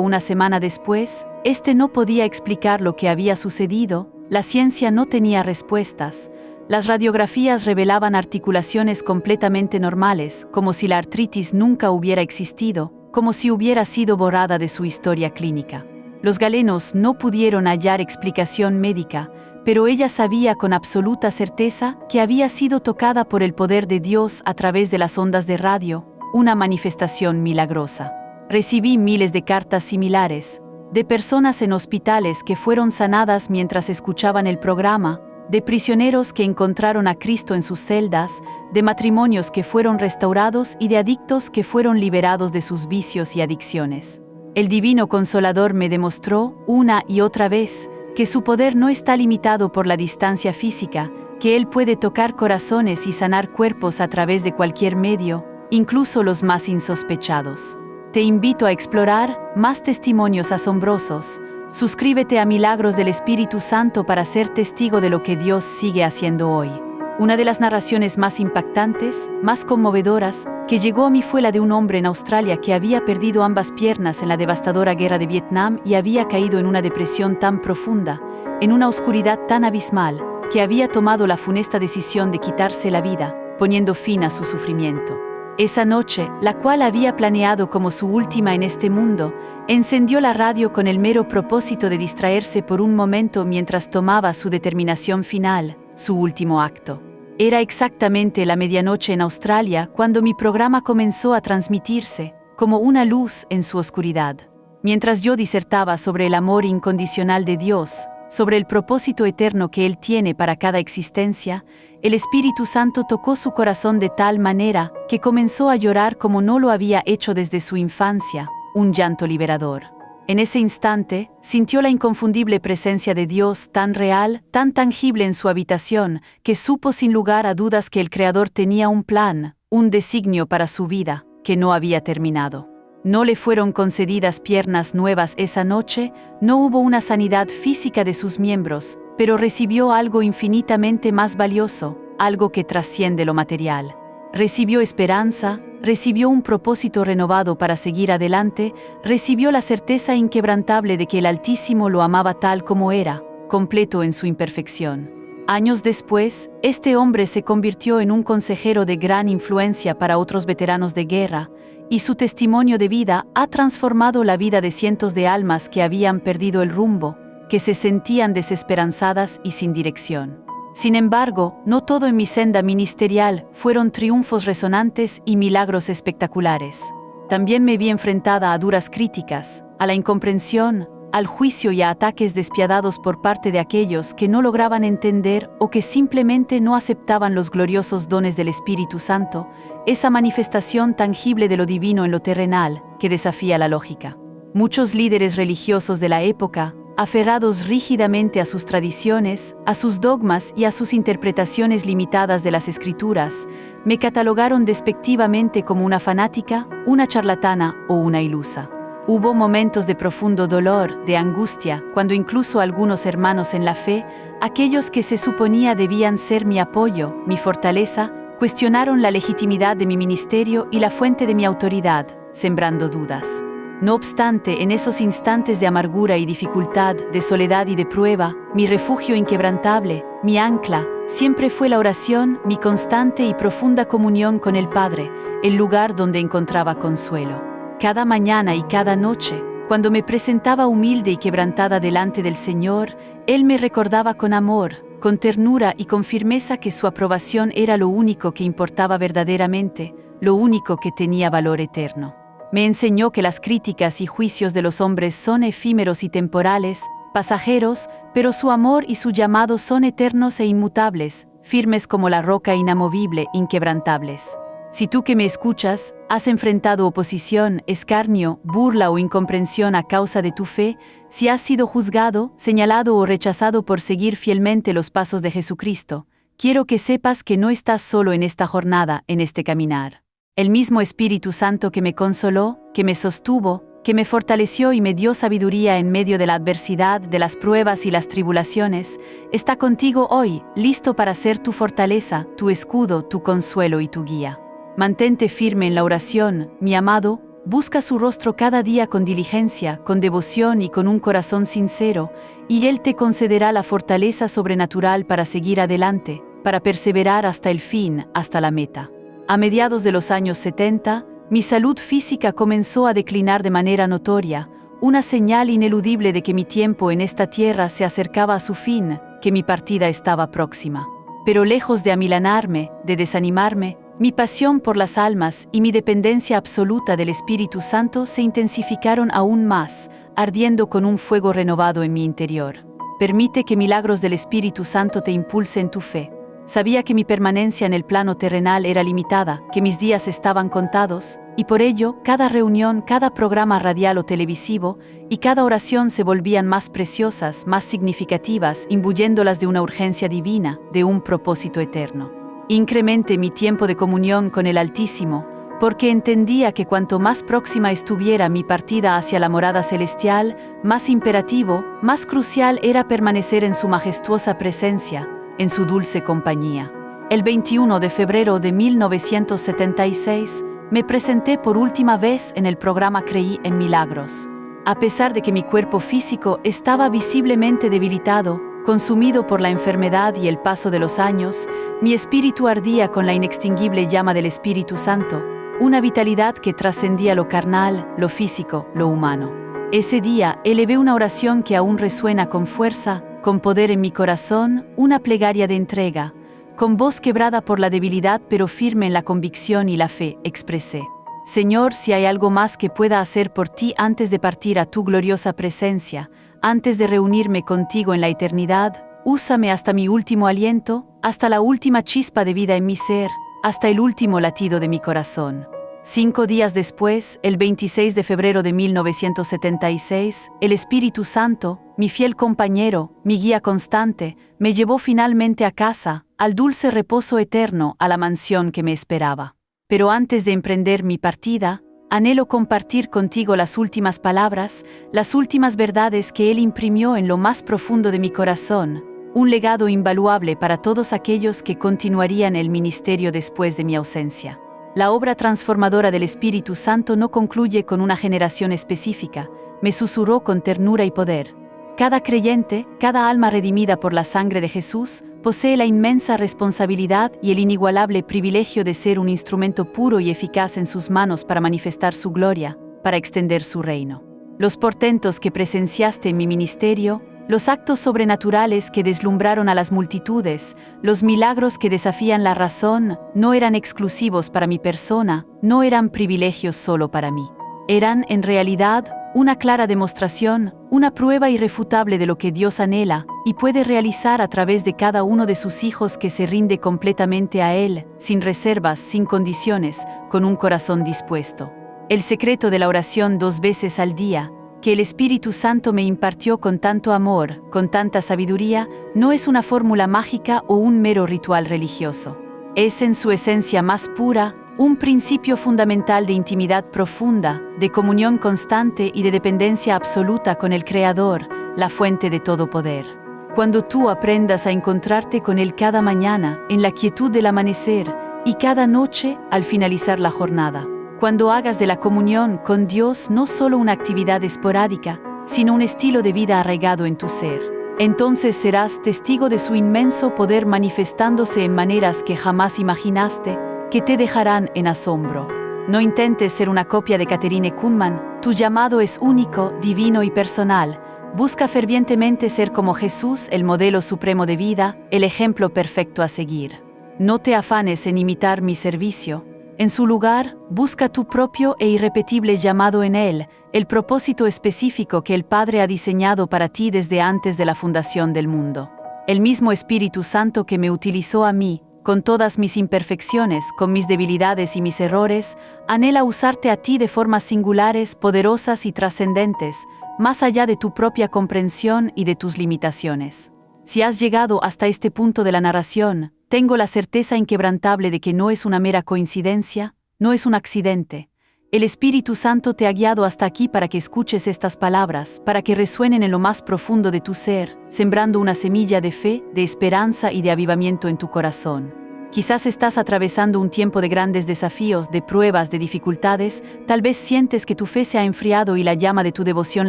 una semana después, este no podía explicar lo que había sucedido, la ciencia no tenía respuestas. Las radiografías revelaban articulaciones completamente normales, como si la artritis nunca hubiera existido, como si hubiera sido borrada de su historia clínica. Los galenos no pudieron hallar explicación médica, pero ella sabía con absoluta certeza que había sido tocada por el poder de Dios a través de las ondas de radio, una manifestación milagrosa. Recibí miles de cartas similares, de personas en hospitales que fueron sanadas mientras escuchaban el programa, de prisioneros que encontraron a Cristo en sus celdas, de matrimonios que fueron restaurados y de adictos que fueron liberados de sus vicios y adicciones. El Divino Consolador me demostró, una y otra vez, que su poder no está limitado por la distancia física, que Él puede tocar corazones y sanar cuerpos a través de cualquier medio, incluso los más insospechados. Te invito a explorar más testimonios asombrosos. Suscríbete a Milagros del Espíritu Santo para ser testigo de lo que Dios sigue haciendo hoy. Una de las narraciones más impactantes, más conmovedoras, que llegó a mí fue la de un hombre en Australia que había perdido ambas piernas en la devastadora guerra de Vietnam y había caído en una depresión tan profunda, en una oscuridad tan abismal, que había tomado la funesta decisión de quitarse la vida, poniendo fin a su sufrimiento. Esa noche, la cual había planeado como su última en este mundo, encendió la radio con el mero propósito de distraerse por un momento mientras tomaba su determinación final, su último acto. Era exactamente la medianoche en Australia cuando mi programa comenzó a transmitirse, como una luz en su oscuridad. Mientras yo disertaba sobre el amor incondicional de Dios, sobre el propósito eterno que Él tiene para cada existencia, el Espíritu Santo tocó su corazón de tal manera que comenzó a llorar como no lo había hecho desde su infancia, un llanto liberador. En ese instante, sintió la inconfundible presencia de Dios tan real, tan tangible en su habitación, que supo sin lugar a dudas que el Creador tenía un plan, un designio para su vida, que no había terminado. No le fueron concedidas piernas nuevas esa noche, no hubo una sanidad física de sus miembros, pero recibió algo infinitamente más valioso, algo que trasciende lo material. Recibió esperanza, recibió un propósito renovado para seguir adelante, recibió la certeza inquebrantable de que el Altísimo lo amaba tal como era, completo en su imperfección. Años después, este hombre se convirtió en un consejero de gran influencia para otros veteranos de guerra, y su testimonio de vida ha transformado la vida de cientos de almas que habían perdido el rumbo, que se sentían desesperanzadas y sin dirección. Sin embargo, no todo en mi senda ministerial fueron triunfos resonantes y milagros espectaculares. También me vi enfrentada a duras críticas, a la incomprensión, al juicio y a ataques despiadados por parte de aquellos que no lograban entender o que simplemente no aceptaban los gloriosos dones del Espíritu Santo, esa manifestación tangible de lo divino en lo terrenal, que desafía la lógica. Muchos líderes religiosos de la época, aferrados rígidamente a sus tradiciones, a sus dogmas y a sus interpretaciones limitadas de las Escrituras, me catalogaron despectivamente como una fanática, una charlatana o una ilusa. Hubo momentos de profundo dolor, de angustia, cuando incluso algunos hermanos en la fe, aquellos que se suponía debían ser mi apoyo, mi fortaleza, cuestionaron la legitimidad de mi ministerio y la fuente de mi autoridad, sembrando dudas. No obstante, en esos instantes de amargura y dificultad, de soledad y de prueba, mi refugio inquebrantable, mi ancla, siempre fue la oración, mi constante y profunda comunión con el Padre, el lugar donde encontraba consuelo. Cada mañana y cada noche, cuando me presentaba humilde y quebrantada delante del Señor, Él me recordaba con amor, con ternura y con firmeza que su aprobación era lo único que importaba verdaderamente, lo único que tenía valor eterno. Me enseñó que las críticas y juicios de los hombres son efímeros y temporales, pasajeros, pero su amor y su llamado son eternos e inmutables, firmes como la roca inamovible, inquebrantables. Si tú que me escuchas, has enfrentado oposición, escarnio, burla o incomprensión a causa de tu fe, si has sido juzgado, señalado o rechazado por seguir fielmente los pasos de Jesucristo, quiero que sepas que no estás solo en esta jornada, en este caminar. El mismo Espíritu Santo que me consoló, que me sostuvo, que me fortaleció y me dio sabiduría en medio de la adversidad, de las pruebas y las tribulaciones, está contigo hoy, listo para ser tu fortaleza, tu escudo, tu consuelo y tu guía. Mantente firme en la oración, mi amado, busca su rostro cada día con diligencia, con devoción y con un corazón sincero, y Él te concederá la fortaleza sobrenatural para seguir adelante, para perseverar hasta el fin, hasta la meta. A mediados de los años 70, mi salud física comenzó a declinar de manera notoria, una señal ineludible de que mi tiempo en esta tierra se acercaba a su fin, que mi partida estaba próxima. Pero lejos de amilanarme, de desanimarme, mi pasión por las almas y mi dependencia absoluta del Espíritu Santo se intensificaron aún más, ardiendo con un fuego renovado en mi interior. Permite que milagros del Espíritu Santo te impulsen tu fe. Sabía que mi permanencia en el plano terrenal era limitada, que mis días estaban contados, y por ello, cada reunión, cada programa radial o televisivo, y cada oración se volvían más preciosas, más significativas, imbuyéndolas de una urgencia divina, de un propósito eterno. Incrementé mi tiempo de comunión con el Altísimo, porque entendía que cuanto más próxima estuviera mi partida hacia la morada celestial, más imperativo, más crucial era permanecer en su majestuosa presencia, en su dulce compañía. El 21 de febrero de 1976, me presenté por última vez en el programa Creí en Milagros. A pesar de que mi cuerpo físico estaba visiblemente debilitado, consumido por la enfermedad y el paso de los años, mi espíritu ardía con la inextinguible llama del Espíritu Santo, una vitalidad que trascendía lo carnal, lo físico, lo humano. Ese día elevé una oración que aún resuena con fuerza, con poder en mi corazón, una plegaria de entrega. Con voz quebrada por la debilidad pero firme en la convicción y la fe, expresé: Señor, si hay algo más que pueda hacer por ti antes de partir a tu gloriosa presencia, antes de reunirme contigo en la eternidad, úsame hasta mi último aliento, hasta la última chispa de vida en mi ser, hasta el último latido de mi corazón. 5 días después, el 26 de febrero de 1976, el Espíritu Santo, mi fiel compañero, mi guía constante, me llevó finalmente a casa, al dulce reposo eterno, a la mansión que me esperaba. Pero antes de emprender mi partida, anhelo compartir contigo las últimas palabras, las últimas verdades que Él imprimió en lo más profundo de mi corazón, un legado invaluable para todos aquellos que continuarían el ministerio después de mi ausencia. La obra transformadora del Espíritu Santo no concluye con una generación específica, me susurró con ternura y poder. Cada creyente, cada alma redimida por la sangre de Jesús, posee la inmensa responsabilidad y el inigualable privilegio de ser un instrumento puro y eficaz en sus manos para manifestar su gloria, para extender su reino. Los portentos que presenciaste en mi ministerio, los actos sobrenaturales que deslumbraron a las multitudes, los milagros que desafían la razón, no eran exclusivos para mi persona, no eran privilegios solo para mí. Eran, en realidad, una clara demostración, una prueba irrefutable de lo que Dios anhela y puede realizar a través de cada uno de sus hijos que se rinde completamente a Él, sin reservas, sin condiciones, con un corazón dispuesto. El secreto de la oración 2 veces al día, que el Espíritu Santo me impartió con tanto amor, con tanta sabiduría, no es una fórmula mágica o un mero ritual religioso. Es en su esencia más pura, un principio fundamental de intimidad profunda, de comunión constante y de dependencia absoluta con el Creador, la fuente de todo poder. Cuando tú aprendas a encontrarte con Él cada mañana, en la quietud del amanecer, y cada noche, al finalizar la jornada. Cuando hagas de la comunión con Dios no solo una actividad esporádica, sino un estilo de vida arraigado en tu ser. Entonces serás testigo de su inmenso poder manifestándose en maneras que jamás imaginaste, que te dejarán en asombro. No intentes ser una copia de Catherine Kuhlman, tu llamado es único, divino y personal. Busca fervientemente ser como Jesús, el modelo supremo de vida, el ejemplo perfecto a seguir. No te afanes en imitar mi servicio. En su lugar, busca tu propio e irrepetible llamado en Él, el propósito específico que el Padre ha diseñado para ti desde antes de la fundación del mundo. El mismo Espíritu Santo que me utilizó a mí, con todas mis imperfecciones, con mis debilidades y mis errores, anhela usarte a ti de formas singulares, poderosas y trascendentes, más allá de tu propia comprensión y de tus limitaciones. Si has llegado hasta este punto de la narración, tengo la certeza inquebrantable de que no es una mera coincidencia, no es un accidente. El Espíritu Santo te ha guiado hasta aquí para que escuches estas palabras, para que resuenen en lo más profundo de tu ser, sembrando una semilla de fe, de esperanza y de avivamiento en tu corazón. Quizás estás atravesando un tiempo de grandes desafíos, de pruebas, de dificultades, tal vez sientes que tu fe se ha enfriado y la llama de tu devoción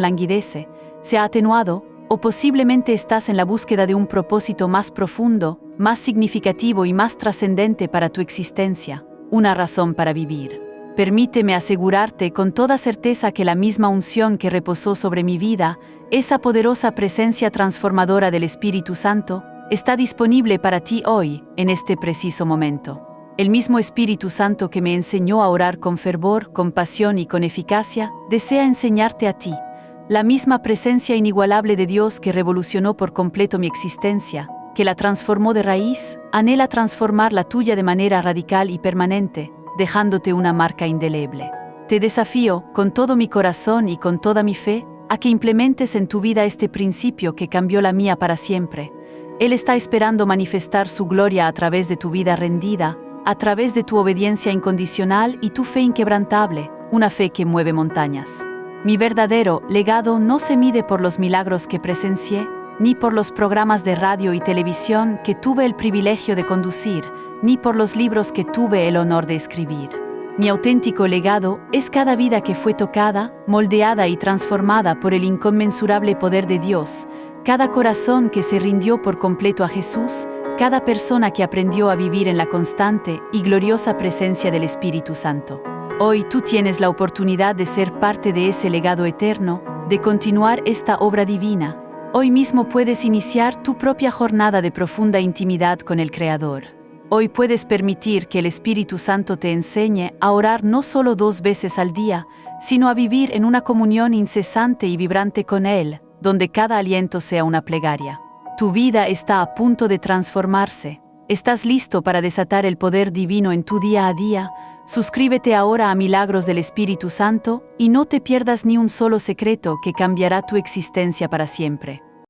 languidece, se ha atenuado, o posiblemente estás en la búsqueda de un propósito más profundo, más significativo y más trascendente para tu existencia, una razón para vivir. Permíteme asegurarte con toda certeza que la misma unción que reposó sobre mi vida, esa poderosa presencia transformadora del Espíritu Santo, está disponible para ti hoy, en este preciso momento. El mismo Espíritu Santo que me enseñó a orar con fervor, con pasión y con eficacia, desea enseñarte a ti. La misma presencia inigualable de Dios que revolucionó por completo mi existencia, que la transformó de raíz, anhela transformar la tuya de manera radical y permanente, dejándote una marca indeleble. Te desafío, con todo mi corazón y con toda mi fe, a que implementes en tu vida este principio que cambió la mía para siempre. Él está esperando manifestar su gloria a través de tu vida rendida, a través de tu obediencia incondicional y tu fe inquebrantable, una fe que mueve montañas. Mi verdadero legado no se mide por los milagros que presencié, ni por los programas de radio y televisión que tuve el privilegio de conducir, ni por los libros que tuve el honor de escribir. Mi auténtico legado es cada vida que fue tocada, moldeada y transformada por el inconmensurable poder de Dios, cada corazón que se rindió por completo a Jesús, cada persona que aprendió a vivir en la constante y gloriosa presencia del Espíritu Santo. Hoy tú tienes la oportunidad de ser parte de ese legado eterno, de continuar esta obra divina. Hoy mismo puedes iniciar tu propia jornada de profunda intimidad con el Creador. Hoy puedes permitir que el Espíritu Santo te enseñe a orar no solo 2 veces al día, sino a vivir en una comunión incesante y vibrante con Él, donde cada aliento sea una plegaria. Tu vida está a punto de transformarse. ¿Estás listo para desatar el poder divino en tu día a día? Suscríbete ahora a Milagros del Espíritu Santo y no te pierdas ni un solo secreto que cambiará tu existencia para siempre.